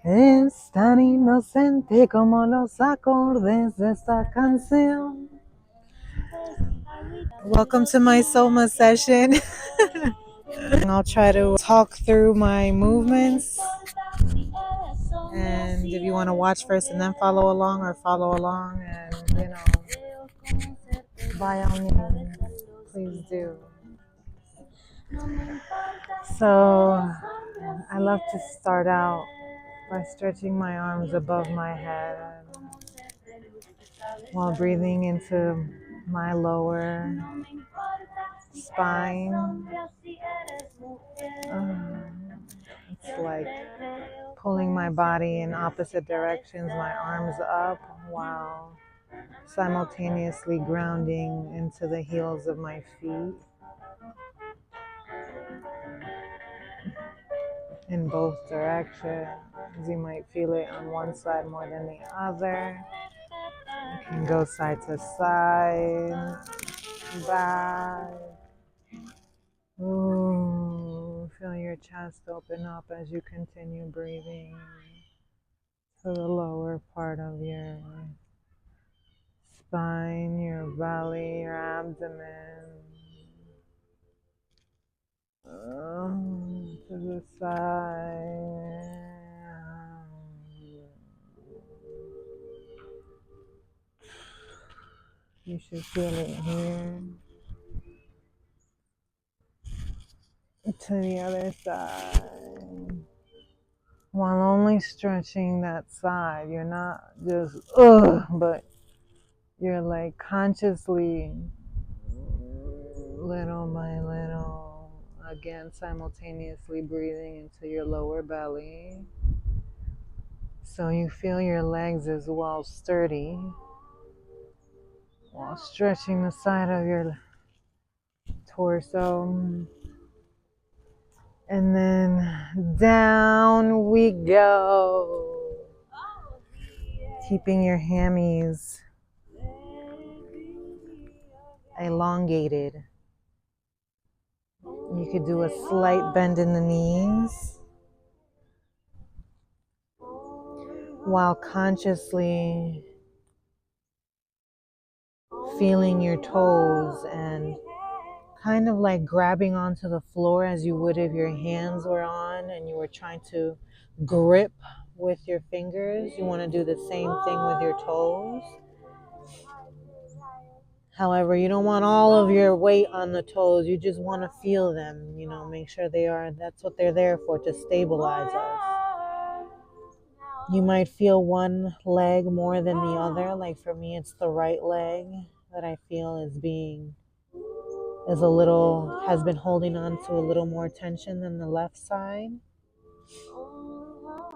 Es tan inocente como los acordes de esta canción. Welcome to my Soma session. I'll try to talk through my movements. And if you want to watch first and then follow along, or follow along and, by all means, please do. So I love to start out by stretching my arms above my head while breathing into my lower spine. It's like pulling my body in opposite directions, my arms up, while simultaneously grounding into the heels of my feet in both directions. You might feel it on one side more than the other. You can go side to side, back. Ooh, feel your chest open up as you continue breathing to the lower part of your spine, your belly, your abdomen. To the side. You should feel it here. To the other side. While only stretching that side, you're not just but you're like consciously, little by little, again simultaneously breathing into your lower belly. So you feel your legs as well sturdy while stretching the side of your torso. And then down we go, keeping your hammies elongated. You could do a slight bend in the knees while consciously feeling your toes and kind of like grabbing onto the floor as you would if your hands were on and you were trying to grip with your fingers. You want to do the same thing with your toes. However, you don't want all of your weight on the toes. You just want to feel them, make sure that's what they're there for, to stabilize us. You might feel one leg more than the other. Like for me, it's the right leg that I feel has been holding on to a little more tension than the left side.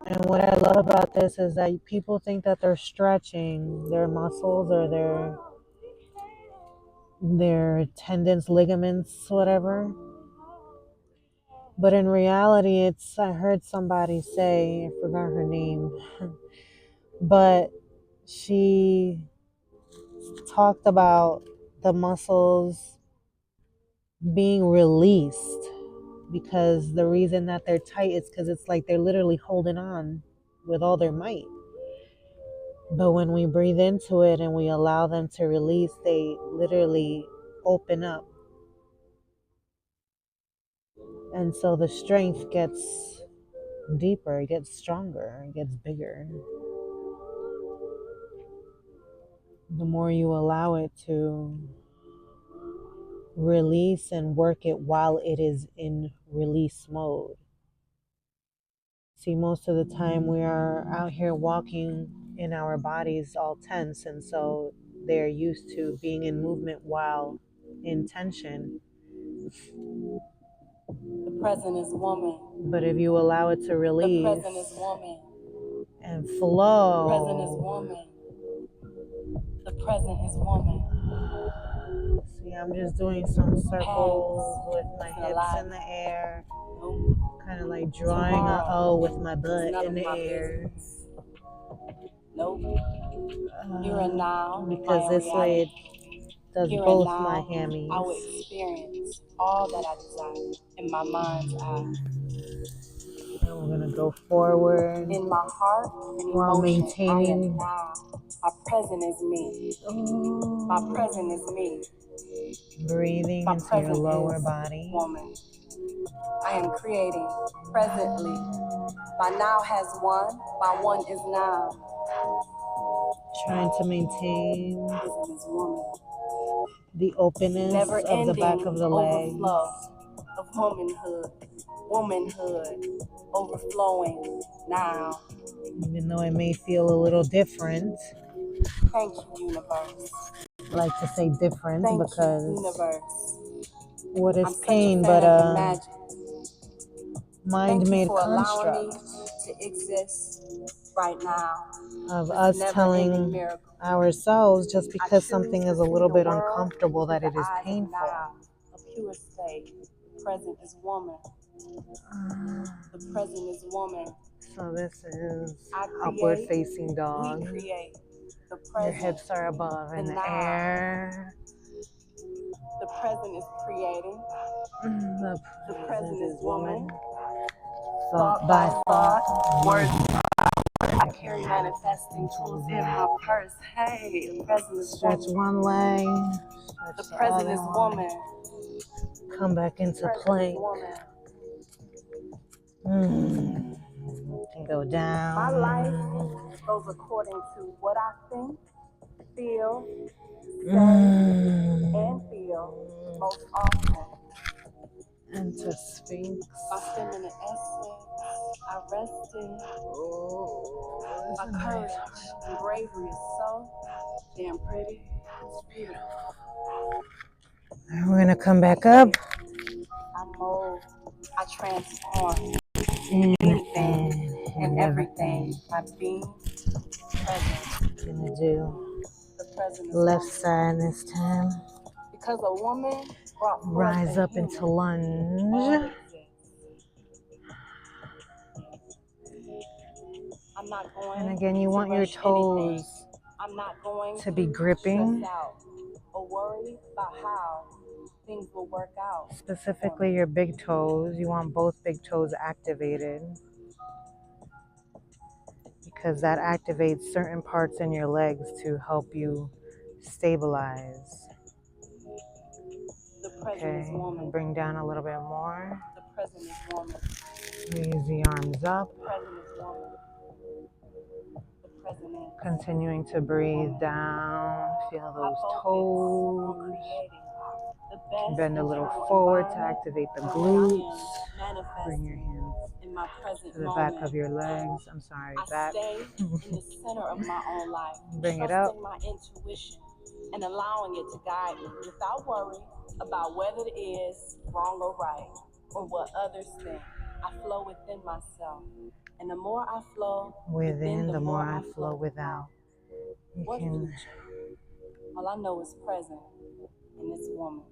And what I love about this is that people think that they're stretching their muscles or their tendons, ligaments, whatever. But in reality, I heard somebody say, I forgot her name, but she talked about the muscles being released, because the reason that they're tight is because it's like they're literally holding on with all their might. But when we breathe into it and we allow them to release, they literally open up. And so the strength gets deeper, it gets stronger, it gets bigger. The more you allow it to release and work it while it is in release mode. See, most of the time we are out here walking in our bodies all tense, and so they're used to being in movement while in tension. The present is woman. But if you allow it to release, the present is woman. And flow. The present is woman. The present is woman. See, I'm just doing some circles with my hips in the air. Kind of like drawing an O with my butt in the air. Nope. Here and now, because this way it does here both and now, my hammies. I will experience all that I desire in my mind's eye. And we're going to go forward In my heart and while emotion, I am maintaining. now. My present is me. My present is me. Breathing My into your present lower is body. woman. I am creating presently. By now has one, by one is now. Trying to maintain Present is woman. the openness Never of the back ending of the legs. overflow of womanhood, overflowing now. Even though it may feel a little different. Thank you, universe. I like to say different Thank because you, universe. what is I'm such pain a but fan of the a magic. Thank you mind-made for allowing me construct to exist right now. of This us never-ending telling miracle. ourselves just I because choose something to is a see little the bit world uncomfortable that through it the is eyes of painful. now, a pure state. Present is woman. The present is woman. So this is I upward create, facing dog. we create. The Your present, hips are above in the now. air. The present is creating. The present is woman. Thought by thought. Words. I carry manifesting tools in my purse. Hey, the present is Stretch woman. one leg. The Stretch present other is one. woman. Come back into plank. And go down. My life goes according to what I think, feel, say, and feel most often. Enter Sphinx. My feminine essence, I rested. My courage and bravery is so damn pretty. It's beautiful. We're going to come back up. I mold, I transform Anything anything and everything by being present. Gonna do The present is left woman. side this time. Because a woman brought forth Rise a up human. into lunge. All exists. I'm not going And again, you to want your rush toes anything. I'm not going to be gripping. stress out or worry about how things will work out. Specifically your big toes. You want both big toes activated because that activates certain parts in your legs to help you stabilize. The present Okay, is woman. bring down a little bit more. The present is woman. Raise the arms up. The present is woman. The present is. Continuing to breathe down. Feel those toes. Bend a little forward to activate the glutes. Bring your hands in my present to the back of your legs. I'm sorry, back. Stay in the center of my own life. Bring it up. Trusting my intuition and allowing it to guide me without worry about whether it is wrong or right or what others think. I flow within myself. And the more I flow within, the more I flow without. You what can. future? All I know is present in this woman.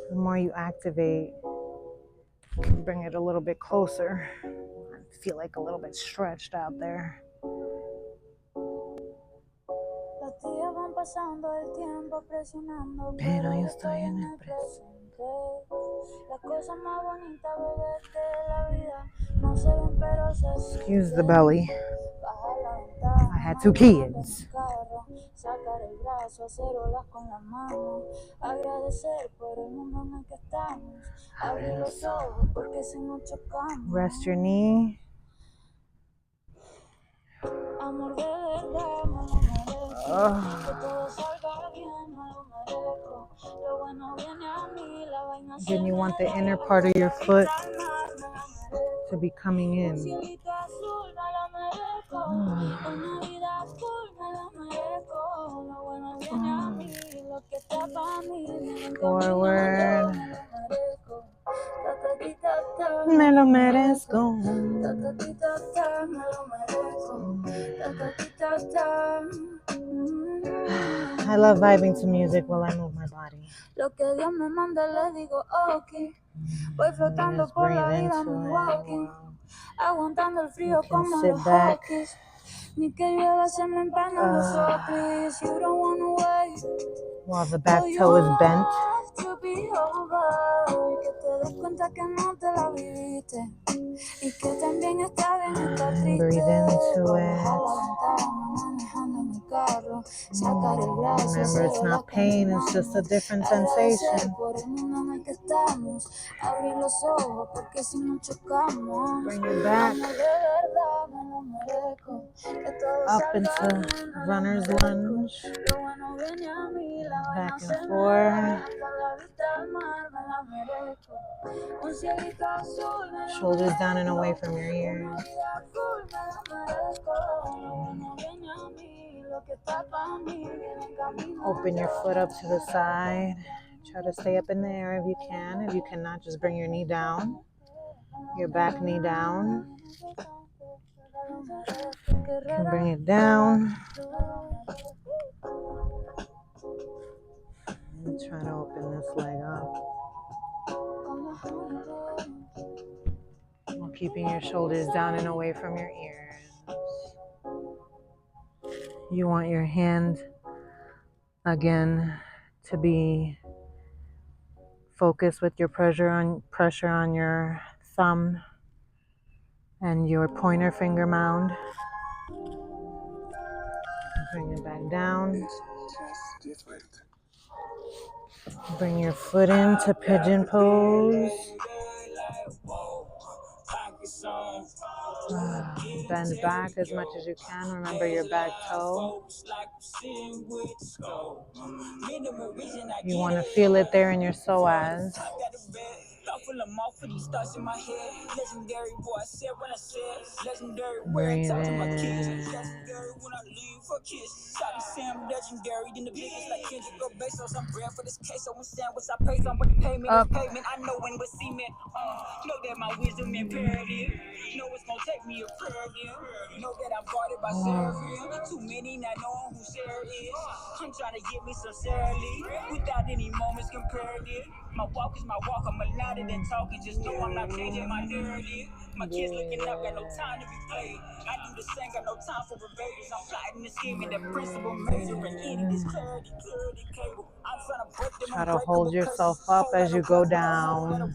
The more you activate, bring it a little bit closer. I feel like a little bit stretched out there. Pero yo estoy en el presente. Excuse the belly. I had 2 kids. Rest your knee. Again, you want the inner part of your foot to be coming in. Forward. Me lo merezco. I love vibing to music while I move my body. Just breathe into it. You can sit back. While the back toe is bent. Breathe into it. Remember, it's not pain, it's just a different sensation. Bring it back up into runner's lunge. Back and forth. Shoulders down and away from your ears. Open your foot up to the side. Try to stay up in the air if you can. If you cannot, just bring your knee down. Your back knee down. You can bring it down. And try to open this leg up. While keeping your shoulders down and away from your ears. You want your hand, again, to be focused with your pressure on your thumb and your pointer finger mound. Bring it back down. Bring your foot into pigeon pose. Bend back as much as you can. Remember your back toe. You want to feel it there in your psoas. Breathe in. Up. Too many not knowing who Sarah is. I'm trying to get me some Sarah Lee without any moments comparative. My walk is my walk. I'm allowed and talking. Just know I'm not changing my narrative. My kids looking up, got no time to be played. I do the same, got no time for rebaters. I'm plotting the scheme and the principle major and any this clarity cable. I'm trying to break them. Try to hold yourself up as you go down.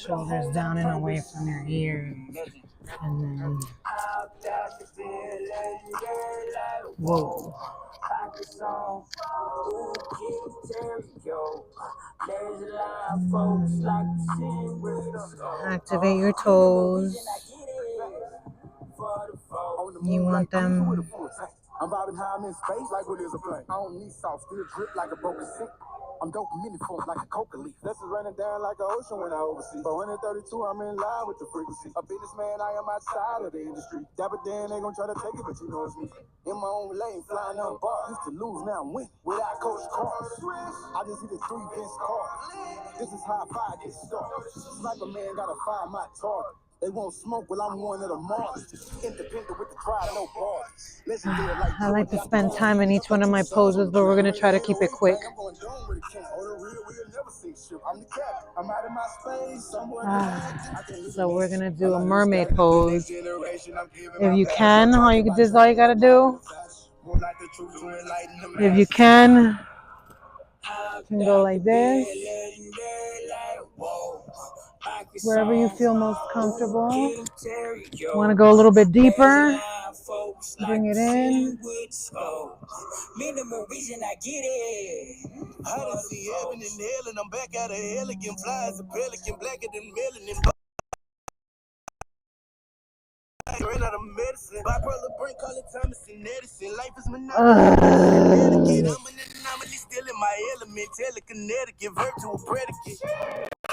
Shoulders down and away from your ears. And then, whoa. Activate your toes. You want them. I'm vibing high, I'm in space like what is a plane. I don't need salt, still drip like a broken sink. I'm dope mini form like a coca leaf. This is raining down like an ocean when I oversee. 432, I'm in line with the frequency. A businessman, I am outside of the industry. Dapper Dan, they gon' try to take it, but you know it's me. In my own lane, flying on bars. Used to lose, now I'm winning. Without coach cars. I just hit the 3 Vince cars. This is how fire gets started. Sniper man gotta fire my target. They won't smoke, well I'm one of the martyrs. Independent with the crowd, no bars. I like to spend time in each one of my poses, but we're going to try to keep it quick. So we're going to do a mermaid pose. If you can, this is all you got to do. If you can go like this. Wherever you feel most comfortable. Want to go a little bit deeper? Bring it in. Minimal reason I get it. I done see heaven and hell, and I'm back out of hell again. Fly as a pelican, blacker than melanin. Ran out of medicine. Bipolar brain, call it Thomason Edison. Life is monotonous. I'm an anomaly, still in my element. Telekinetic, virtual predicate.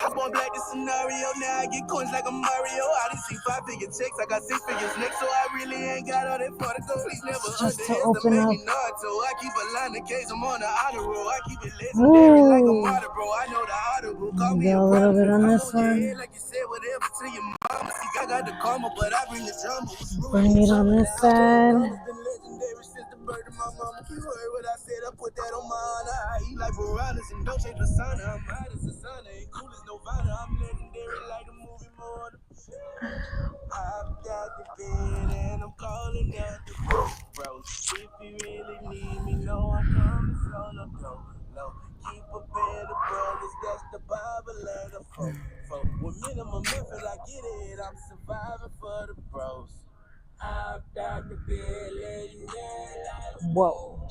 I was born black, the scenario. Now I get coins like a Mario. I done see 5-figure checks. I got 6 figures next, so I really ain't got all that far to go. Please never underestimate me, Naruto. I keep a line of case. I'm on the honor roll. I keep it legendary like a martyr, bro. I know the audible. Call me a little bit on this one. Like you said, whatever to your mama. See, I got the karma, but I bring the drama. Bring it on this side. Bird of my mama, you heard what I said, I put that on my honor. I eat like piranhas and don't change the sauna. I'm hot as a sauna, ain't cool as Nirvana. I'm legendary like the movie Moana. Hopped out the bed and I'm calling out the bro. If you really need me, know I'm coming solo, go low. Keep a bed of brothers, that's the Bible and the folk. Whoa.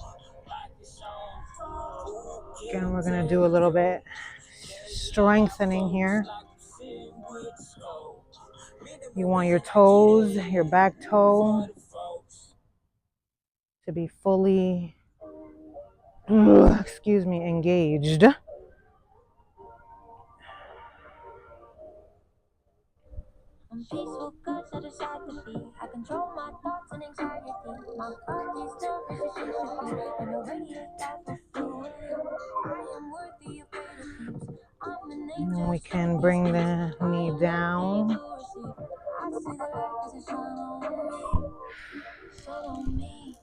Again, we're going to do a little bit strengthening here. You want your toes, your back toe, to be fully, engaged. I'm peaceful, good, so decide to be. I control my thoughts and anxiety. My body's nervous as she should be. And I radiate life with fluid. I am worthy of greater things. I'm an angel. And we can bring the knee down. I see the light as it shine on me.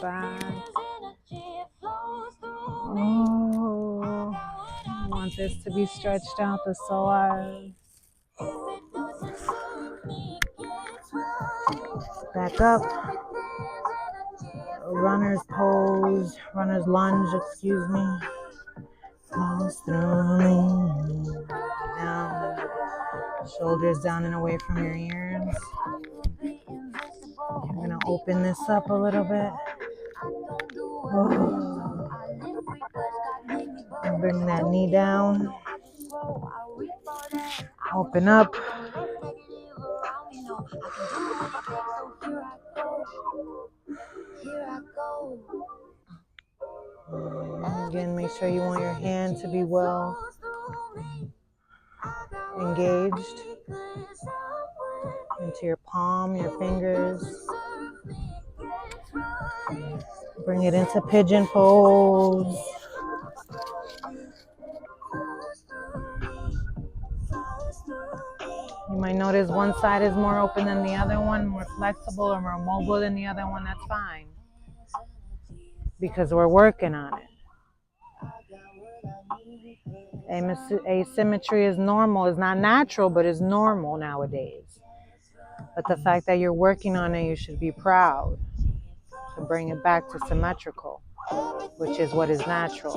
Back. Oh, I want this to be stretched out the psoas. Back up. Runner's pose, runner's lunge, excuse me. Flows through me. Down. Shoulders down and away from your ears. I'm going to open this up a little bit. Oh. And bring that knee down. Open up. Again, make sure you want your hand to be well engaged into your palm, your fingers. Bring it into pigeon pose. You might notice one side is more open than the other one, more flexible or more mobile than the other one. That's fine, because we're working on it. Asymmetry is normal. It's not natural, but it's normal nowadays. But the fact that you're working on it, you should be proud to bring it back to symmetrical, which is what is natural.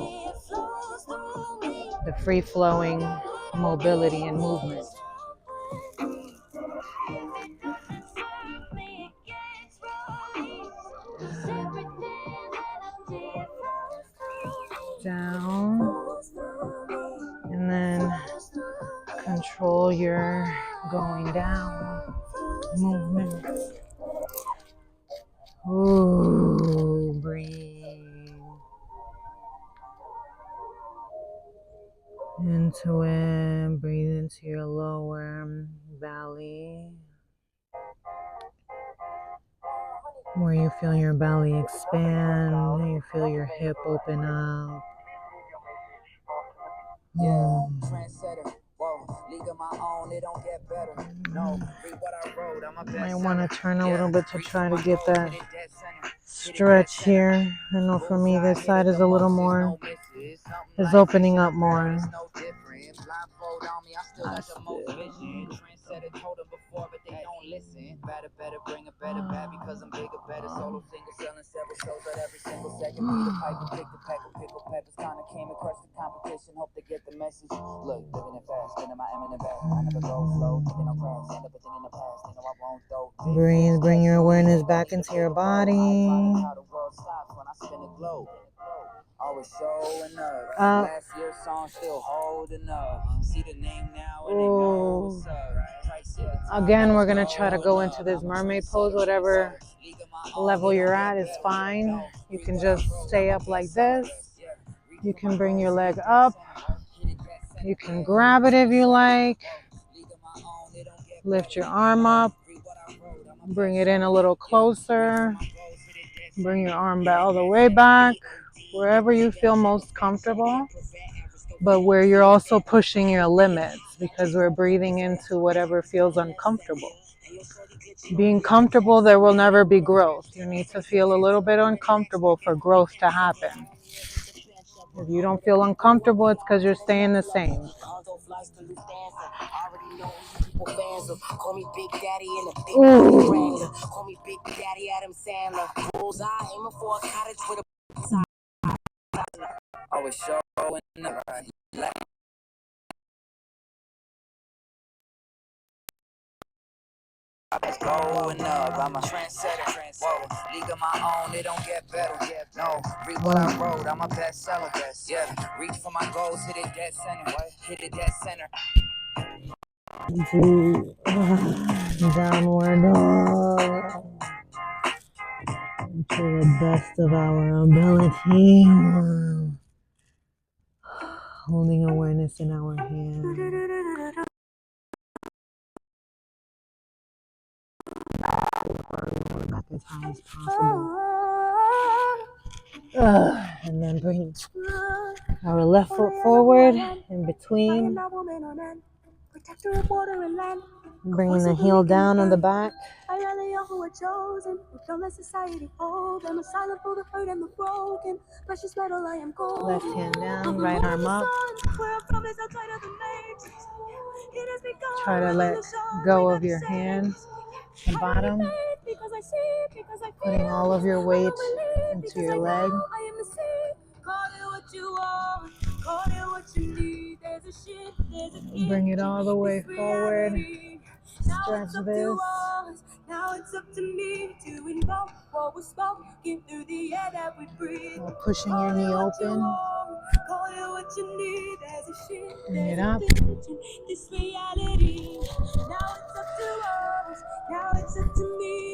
The free-flowing mobility and movement. Down. And then control your going down movement. Ooh, breathe into it. Breathe into your lower belly, where you feel your belly expand. You feel your hip open up. Yeah. Might want to turn a little bit to try to get that stretch here. I know for me this side is a little more, is opening up more. Breathe, bring your awareness back into your body. Last year's song still holding up. See the name now and they know what's up. Again, we're gonna try to go into this mermaid pose. Whatever level you're at is fine. You can just stay up like this. You can bring your leg up. You can grab it if you like. Lift your arm up. Bring it in a little closer. Bring your arm back all the way back. Wherever you feel most comfortable, but where you're also pushing your limits, because we're breathing into whatever feels uncomfortable. Being comfortable, there will never be growth. You need to feel a little bit uncomfortable for growth to happen. If you don't feel uncomfortable, it's because you're staying the same. Ooh. It's going up. I'm a trendsetter. Whoa, league of my own, it don't get better. No, read what I wrote, I'm a bestseller. Yeah, reach for my goals, hit it dead center. Hit it dead center. Do downward dog to the best of our ability. Holding awareness in our hand. Back as high as possible. And then bring our left foot forward in between. Bringing the heel down on the back. Left hand down, right arm up. Try to let go of your hand, the bottom. Putting all of your weight into your leg. Bring it all the way forward. Stretch this. Now it's up to me to invoke what was spoken through the air that we breathe. While pushing your knee open. Bring it up.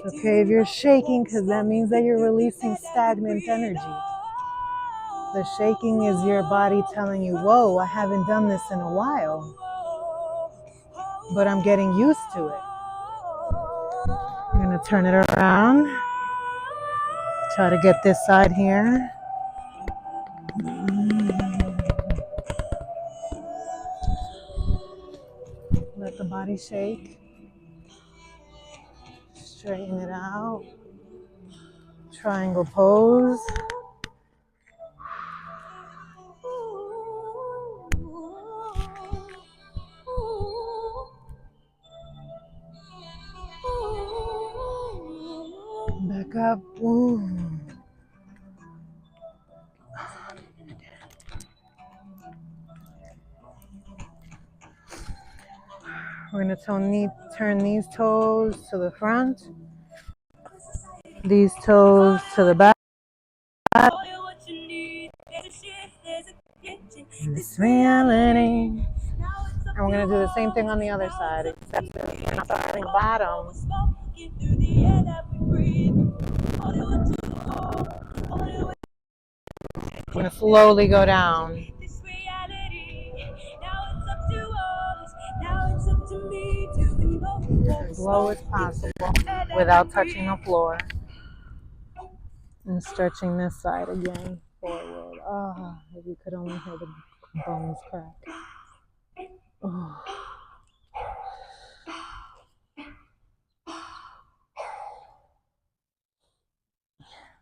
It's okay if you're shaking, because that means that you're releasing stagnant energy. The shaking is your body telling you, whoa, I haven't done this in a while, but I'm getting used to it. I'm going to turn it around. Try to get this side here. Let the body shake. Straighten it out. Triangle pose. Back up. Ooh. We're going to turn these toes to the front. These toes to the back. This reality. And we're going to do the same thing on the other side, except we're not starting bottom. We're going to slowly go down. As low as possible without touching the floor. And stretching this side again forward. Ah, if you could only hear the bones crack. Oh.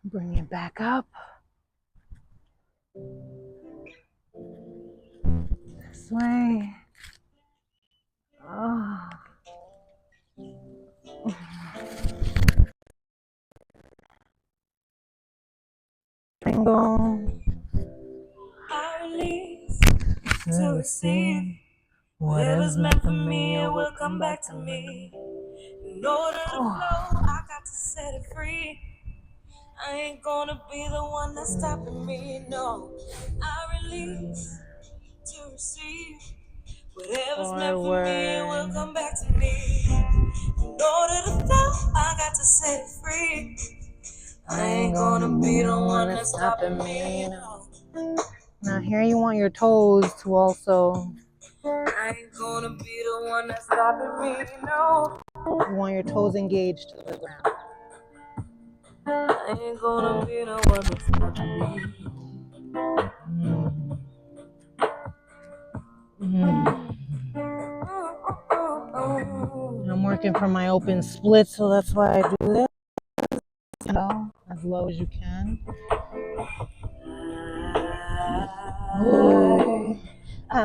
Bring it back up. This way. Oh. Single. I release to receive. Whatever's meant for me, it will come back to me. In order to flow, I got to set it free. I ain't gonna be the one that's stopping me, no. I release to receive. Whatever's meant for me, it will come back to me. In order to flow, I got to set it free. I ain't gonna be the one that's stopping me, no. Now here you want your toes to also... I ain't gonna be the one that's stopping me, no. You want your toes engaged to the ground. I ain't gonna be the one that's stopping me. I'm working from my open split, so that's why I do this. You know, as low as you can. Oh, I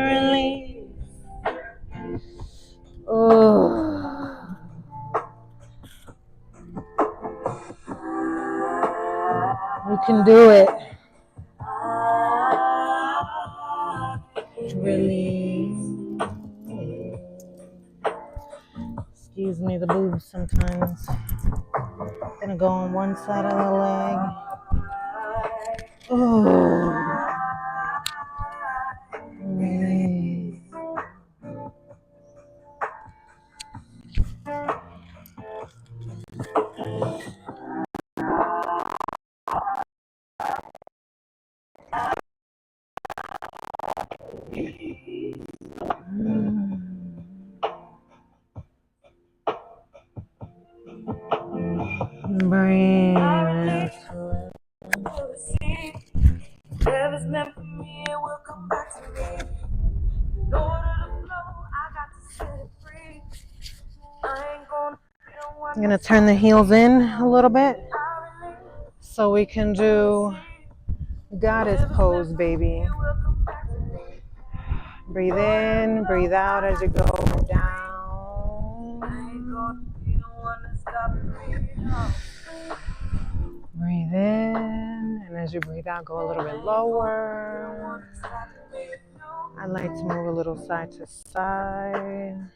release. Oh. You can do it. Release. me the boobs sometimes. Gonna go on one side of the leg. Oh. Breathe. Whatever's meant for me, it will come back to me. In order to flow, I got to set it free. I'm gonna turn the heels in a little bit so we can do goddess pose, baby. Breathe in, breathe out as you go down. Breathe in, and as you breathe out, go a little bit lower. I like to move a little side to side.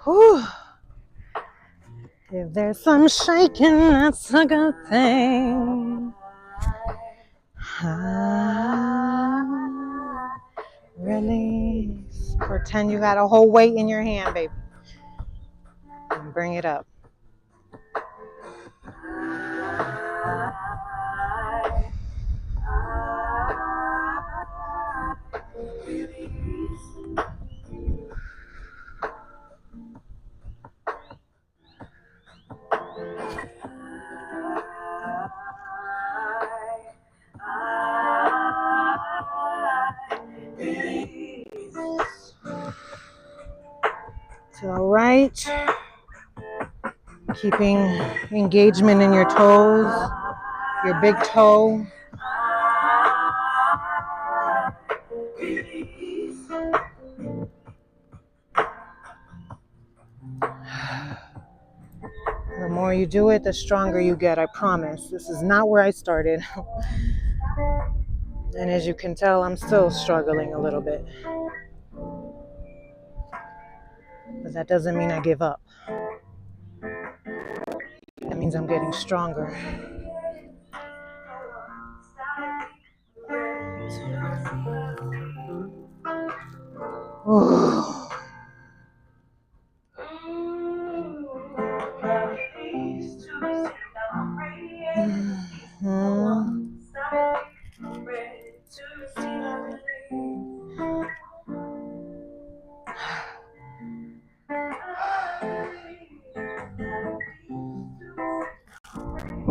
Whew. If there's some shaking, that's a good thing. Release. Pretend you got a whole weight in your hand, baby. And bring it up. To the right, keeping engagement in your toes, your big toe. The more you do it, the stronger you get, I promise. This is not where I started. And as you can tell, I'm still struggling a little bit. But that doesn't mean I give up. That means I'm getting stronger. Ooh.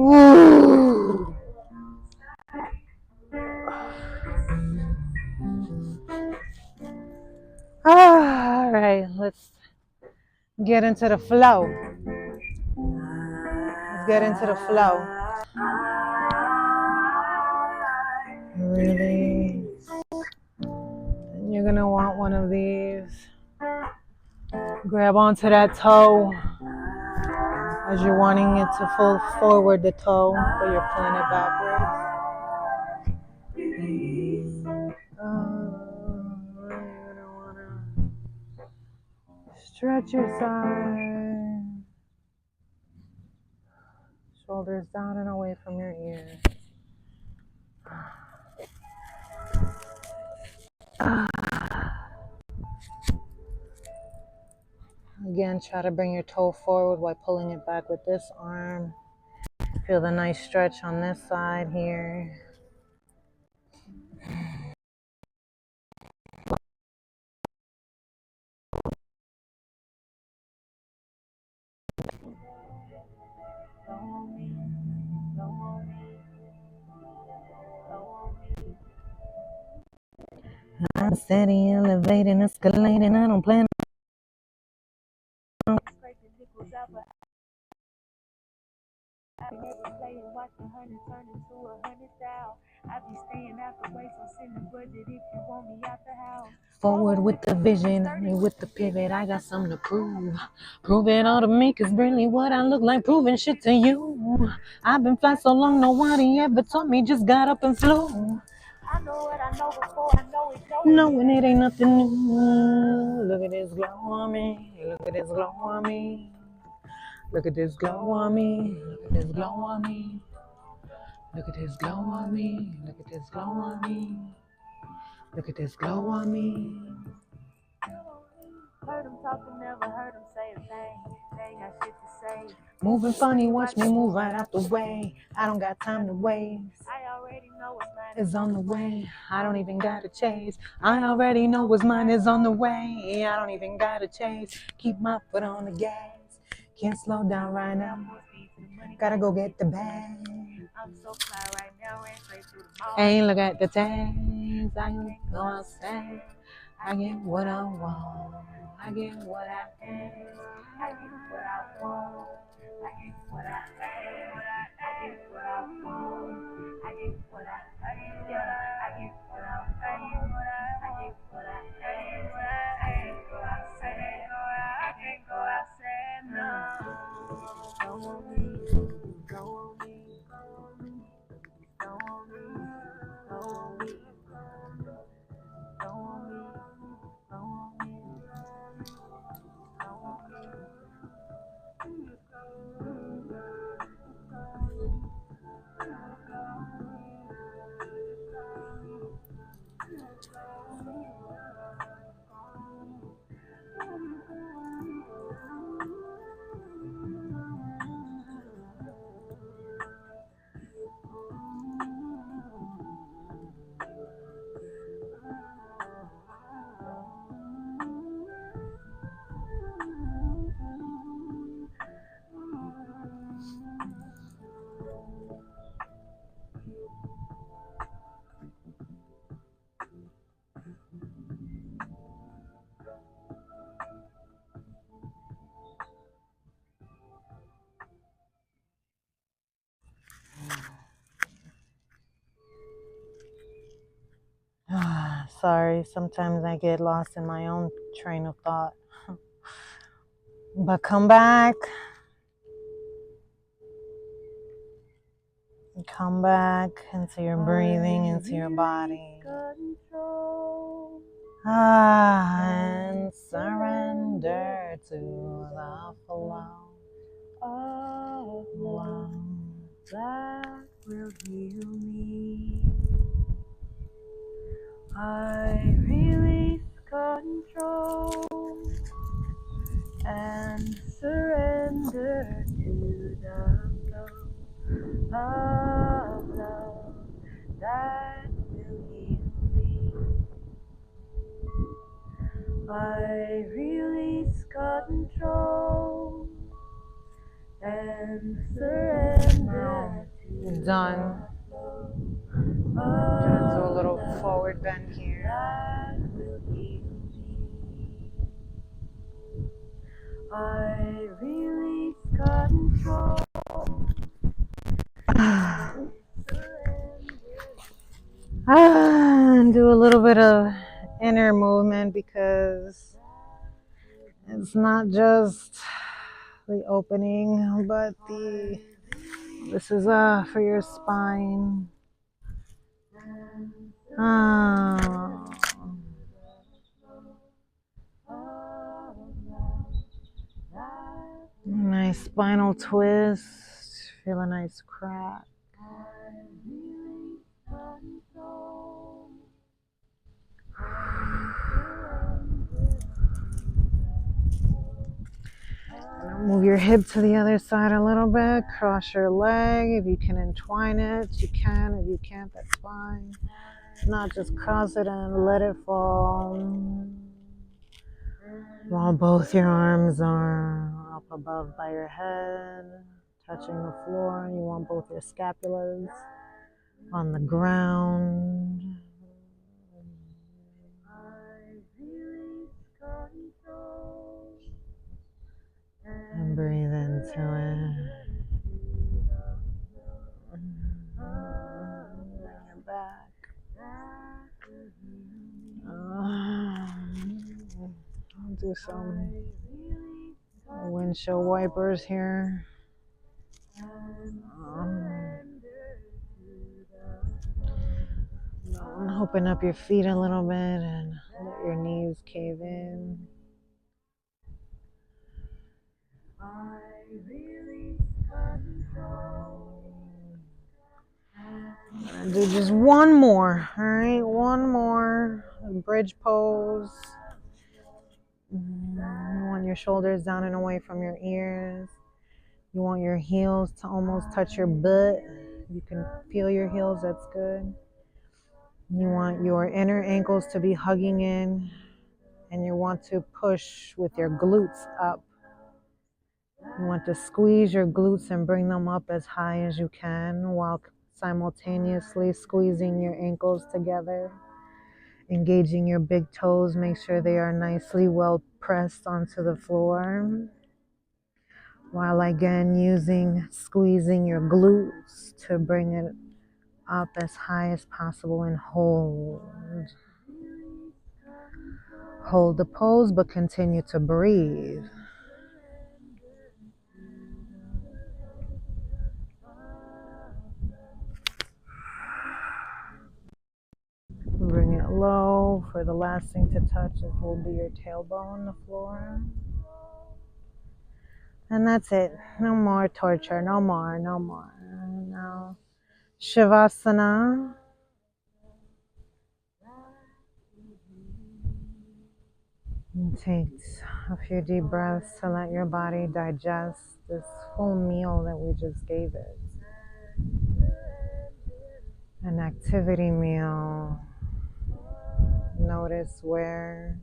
Ooh. All right, let's get into the flow. Let's get into the flow. Release. And you're gonna want one of these. Grab onto that toe as you're wanting it to fold forward the toe, but you're pulling it backwards. You're gonna wanna stretch your side. Shoulders down and away from your ears. Again, try to bring your toe forward while pulling it back with this arm. Feel the nice stretch on this side here. I'm steady, elevating, escalating. I don't plan. watch 100 turn into 100,000. I be staying out the way, so send the budget if you want me out the house. Forward with the vision, with the pivot, I got something to prove. Prove it all to me, cause really what I look like, proving shit to you. I've been fly so long, nobody ever told me, just got up and flew. I know what I know before I know it. Knowing it ain't nothing new. Look at this glow on me, look at this glow on me. Look at this glow on me, look at this glow on me. Look at this glow on me, look at this glow on me. Look at this glow on me. Heard him talking, never heard him say a thing. They ain't got shit to say. Moving funny, watch me move right out the way. I don't got time to waste. I already know what's mine Is on the way. I don't even gotta chase. I already know what's mine is on the way. I don't even gotta chase. Keep my foot on the gas. Can't slow down right now. Gotta go get the bag. I'm so fly right now, ran straight through the mall. Ain't look at the tags. I can go outside. I get what I want. I get what I am. I get what I want. I get what I am. I get what I want. I get what I am. I get what I am. I get what I am. I get what I say. I can't go outside. No. Go on me. Go on me. Go on me. Go on me. Go on me. Go on me. Go on me. Sorry, sometimes I get lost in my own train of thought. But come back. Come back into your breathing, into your body. And surrender to the flow of love that will heal me. I release control and surrender to the flow of love that will heal me. I release control and surrender to done. Gonna do a little forward bend here. that will heal me. I release control. And do a little bit of inner movement because it's not just the opening, but this is for your spine. Nice spinal twist. Feel a nice crack. Move your hip to the other side a little bit. Cross your leg. If you can entwine it, you can. If you can't, that's fine. If not, just cross it and let it fall. While both your arms are up above by your head, touching the floor. You want both your scapulas on the ground. And breathe into it. Do some windshield wipers here. Open up your feet a little bit and let your knees cave in. Do just one more, all right? One more bridge pose. You want your shoulders down and away from your ears. You want your heels to almost touch your butt. You can feel your heels, that's good. You want your inner ankles to be hugging in, and you want to push with your glutes up. You want to squeeze your glutes and bring them up as high as you can while simultaneously squeezing your ankles together. Engaging your big toes, make sure they are nicely well pressed onto the floor. While again squeezing your glutes to bring it up as high as possible and hold. Hold the pose, but continue to breathe. Bring it low. For the last thing to touch will be your tailbone, the floor. And that's it. No more torture. No more. No more. Now, Shavasana. And take a few deep breaths to let your body digest this full meal that we just gave it. An activity meal. Notice where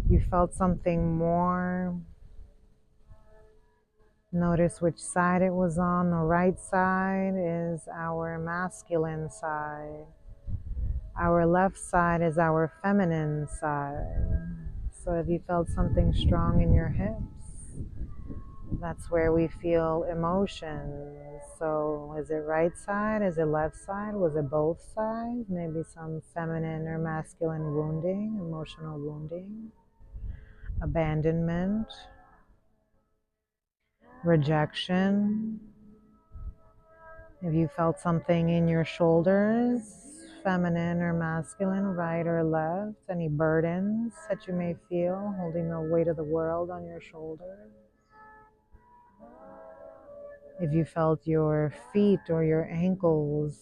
you felt something more. Notice which side it was on. The right side is our masculine side. Our left side is our feminine side. So if you felt something strong in your hips, that's where we feel emotions. So is it right side? Is it left side? Was it both sides? Maybe some feminine or masculine wounding, emotional wounding, abandonment, rejection. If you felt something in your shoulders, feminine or masculine, right or left, any burdens that you may feel, holding the weight of the world on your shoulders. If you felt your feet or your ankles,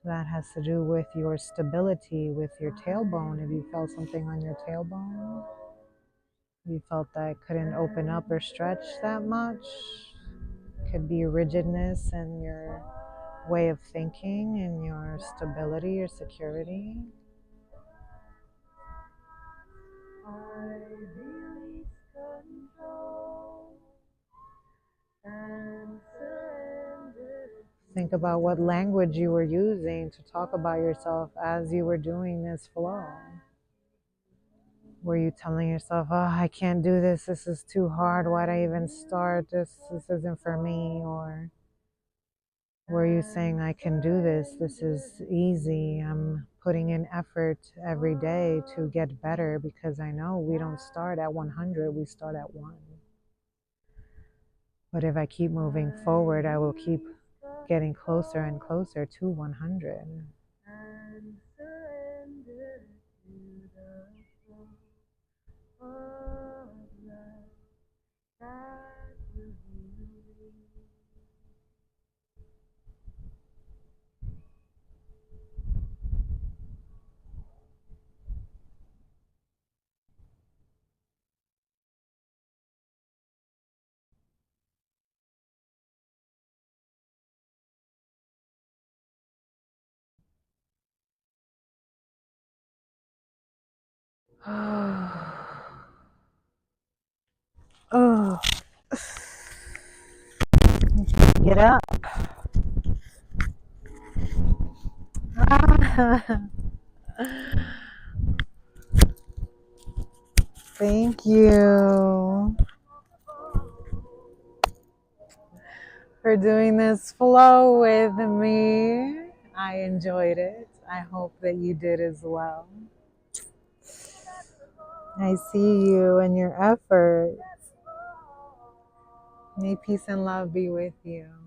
that has to do with your stability, with your tailbone. If you felt something on your tailbone, you felt that couldn't open up or stretch that much, could be rigidness in your way of thinking and your stability, your security. Think about what language you were using to talk about yourself as you were doing this flow. Were you telling yourself, oh, I can't do this, this is too hard, why'd I even start, this isn't for me? Or were you saying, I can do this, this is easy, I'm putting in effort every day to get better because I know we don't start at 100, we start at 1. But if I keep moving forward, I will keep getting closer and closer to 100. Oh, get up. Thank you for doing this flow with me. I enjoyed it. I hope that you did as well. I see you and your efforts. May peace and love be with you.